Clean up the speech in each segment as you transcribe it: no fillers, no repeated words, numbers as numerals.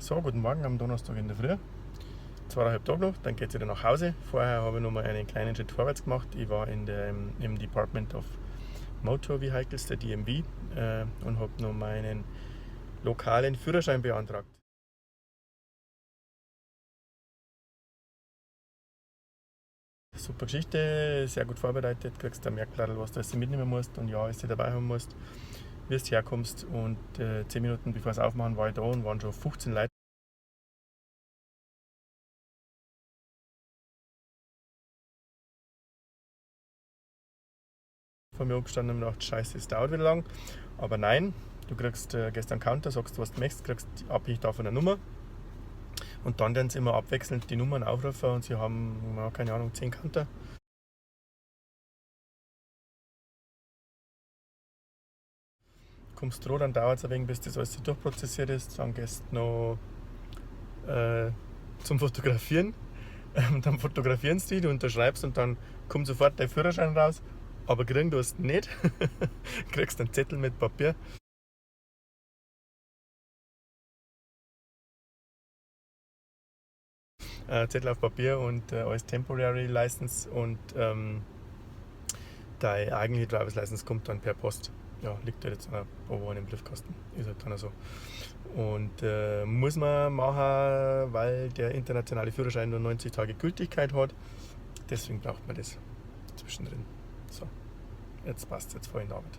So, guten Morgen am Donnerstag in der Früh. 2,5 Tage noch, dann geht es wieder nach Hause. Vorher habe ich noch mal einen kleinen Schritt vorwärts gemacht. Ich war im Department of Motor Vehicles, der DMV, und habe noch meinen lokalen Führerschein beantragt. Super Geschichte, sehr gut vorbereitet, kriegst ein Merkblatt, was du alles mitnehmen musst und ja, alles dabei haben musst, wie du herkommst. Und 10 Minuten bevor es aufmachen, war ich da und waren schon 15 Leute. Vor mir angestanden und gedacht, scheiße, es dauert wieder lang. Aber nein, du kriegst gestern Counter, sagst, was du möchtest, kriegst abhängig davon eine Nummer. Und dann werden sie immer abwechselnd die Nummern aufrufen und sie haben, keine Ahnung, 10 Counter. Kommst du dran, dann dauert es ein wenig, bis das alles so durchprozessiert ist. Dann gehst du noch zum Fotografieren. Dann fotografieren sie dich, du unterschreibst und dann kommt sofort dein Führerschein raus. Aber kriegen du es nicht. Kriegst einen Zettel mit Papier. Zettel auf Papier und als Temporary License und deine eigentliche Driver's License kommt dann per Post. Ja, liegt halt jetzt oben an dem Briefkasten. Ist halt dann so. Und muss man machen, weil der internationale Führerschein nur 90 Tage Gültigkeit hat. Deswegen braucht man das zwischendrin. So, jetzt passt es, jetzt vor in der Arbeit.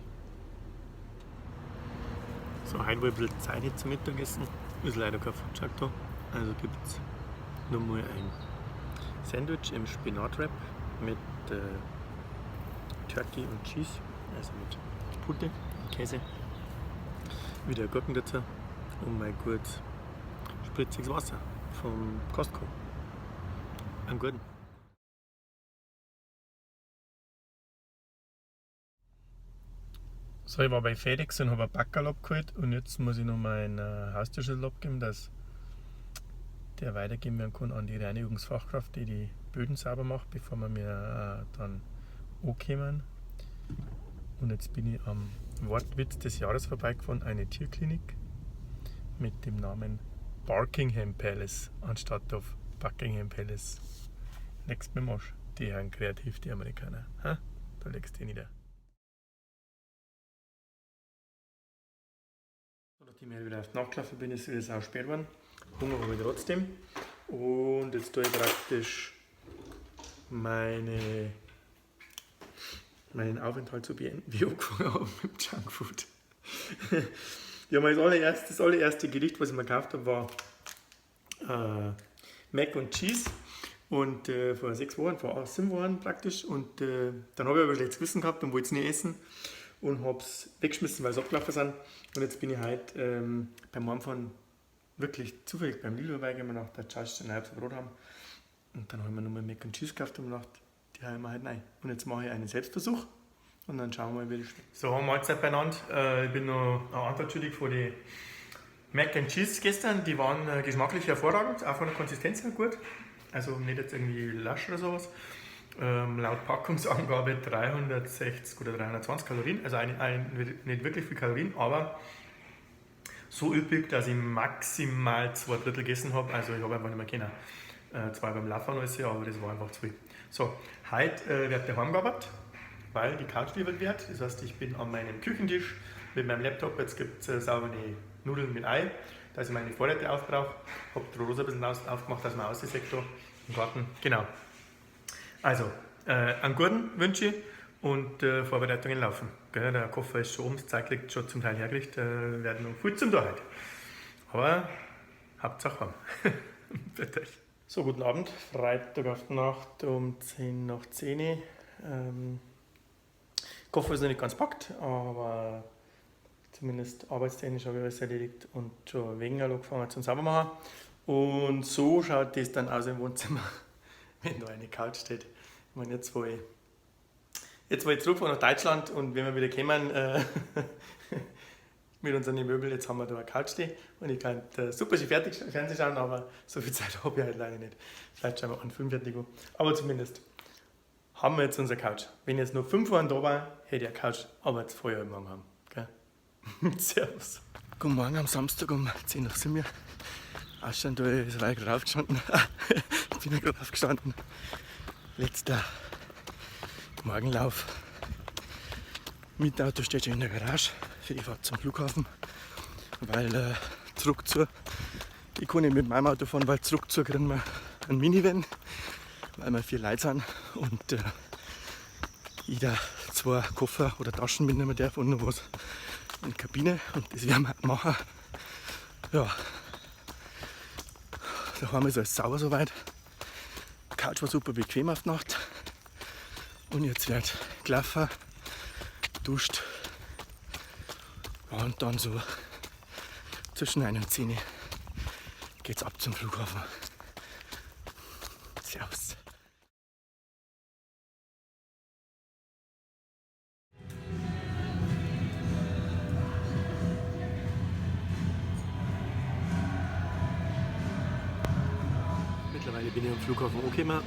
So, heute war ein bisschen Zeit jetzt zum Mittagessen. Ist leider kein Foodtruck da. Also gibt es nur mal ein Sandwich im Spinatwrap mit Turkey und Cheese, also mit Pute, Käse, wieder Gurken dazu und mein gut spritziges Wasser vom Costco. Einen guten. So, ich war bei FedEx und habe ein Packerl abgeholt und jetzt muss ich noch meinen Haustürschlüssel abgeben, dass der weitergeben werden kann an die Reinigungsfachkraft, die die Böden sauber macht, bevor wir mir dann ankommen. Und jetzt bin ich am Wortwitz des Jahres vorbeigefahren, eine Tierklinik mit dem Namen Barkingham Palace anstatt auf Buckingham Palace. Legst mit dem Arsch. Die haben kreativ, die Amerikaner. Ha? Da legst du nieder. Nachdem ich wieder auf die Nacht gelaufen bin, ist es auch spät geworden. Hunger habe ich trotzdem. Und jetzt tue ich praktisch meinen Aufenthalt zu beenden, wie ich angefangen habe mit dem Junkfood. Ja, das allererste Gericht, was ich mir gekauft habe, war Mac und Cheese. Und vor 6 Wochen, vor 7 Wochen praktisch. Und dann habe ich aber ein schlechtes Gewissen gehabt und wollte es nicht essen. Und habe es weggeschmissen, weil es abgelaufen sind. Und jetzt bin ich heute beim Heimfahren wirklich zufällig beim Lidl vorbeigegangen und gedacht, da schaust du ein halbes Brot haben. Und dann habe ich mir nochmal Mac und Cheese gekauft und gedacht, die haben wir halt rein. Und jetzt mache ich einen Selbstversuch und dann schauen wir mal, wie das schmeckt. So, haben wir Mahlzeit beieinander. Ich bin noch ein Antrag schuldig von den Mac and Cheese gestern. Die waren geschmacklich hervorragend, auch von der Konsistenz her gut. Also nicht jetzt irgendwie lasch oder sowas. Laut Packungsangabe 360 oder 320 Kalorien, also nicht wirklich viel Kalorien, aber so üppig, dass ich maximal 2 Drittel gegessen habe. Also ich habe einfach nicht mehr können. Zwar beim Laufen alles, aber das war einfach zu viel. So, heute wird der heimgearbeitet, weil die Couch liefert wird. Das heißt, ich bin an meinem Küchentisch mit meinem Laptop. Jetzt gibt es saubere Nudeln mit Ei, dass ich meine Vorräte aufbrauche. Habe die Rosa ein bisschen aufgemacht, dass man aussieht da im Garten. Genau. Also, einen guten wünsche ich und Vorbereitungen laufen. Gell, der Koffer ist schon oben, das Zeug liegt schon zum Teil hergerichtet, werden noch viel zum tun heute. Aber Hauptsache haben. Bitte. So, guten Abend, Freitag auf die Nacht um 10 nach 10. Koffer ist noch nicht ganz packt, aber zumindest arbeitstechnisch habe ich alles erledigt und schon wegen angefangen zum Saubermachen. Und so schaut das dann aus im Wohnzimmer, wenn da eine Couch steht. Ich meine, jetzt wo ich zurückfahre nach Deutschland und wenn wir wieder kommen mit unseren Möbeln, jetzt haben wir da eine Couch stehen und ich kann super schön fertig Fernsehen schauen, aber so viel Zeit habe ich halt leider nicht. Vielleicht schauen wir an 45 Uhr. Aber zumindest haben wir jetzt unsere Couch. Wenn jetzt nur 5 Wochen da war, hätte ich eine Couch, aber jetzt vorher morgen haben. Gell? Servus. Guten Morgen am Samstag um 10 nach 7 Uhr. Ausstand ist war ich gerade aufgestanden. Ich bin ja gerade aufgestanden. Letzter Morgenlauf. Mietauto steht schon in der Garage für die Fahrt zum Flughafen. Weil zurück zu. Ich kann nicht mit meinem Auto fahren, weil zurück zu kriegen wir einen Minivan, weil wir 4 Leute sind und jeder 2 Koffer oder Taschen mitnehmen darf und noch was in die Kabine. Und das werden wir machen. Ja, daheim ist alles sauber soweit. Die Couch war super bequem auf die Nacht. Und jetzt wird gelaufen, duscht. Ja, und dann so zwischen 9 und 10 geht's ab zum Flughafen. Servus. Mittlerweile bin ich am Flughafen angekommen.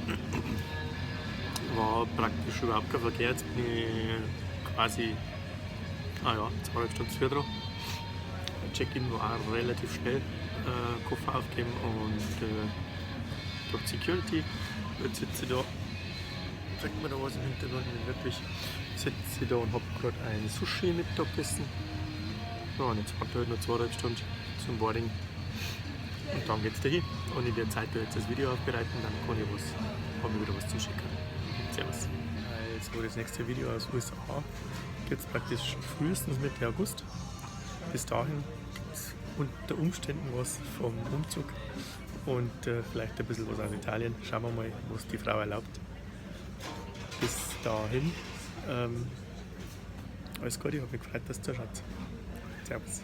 War praktisch überhaupt kein Verkehr. Jetzt bin ich quasi 2,5 Stunden früher dran. Check-in war auch relativ schnell. Koffer aufgeben und durch Security. Jetzt sitze ich da. Zeigt mir da was im Hintergrund? Nicht wirklich. Sitze ich da und habe gerade ein Sushi-Mittag gegessen. Ja, und jetzt fahrt halt noch 2,5 Stunden zum Boarding. Und dann geht's dahin. Und in der Zeit da jetzt das Video aufbereiten, dann kann ich wieder was zu schicken. Servus. Jetzt wo das nächste Video aus USA geht es praktisch frühestens Mitte August. Bis dahin gibt's unter Umständen was vom Umzug und vielleicht ein bisschen was aus Italien. Schauen wir mal, was die Frau erlaubt. Bis dahin alles Gute, ich habe mich gefreut, dass du schaut. Servus.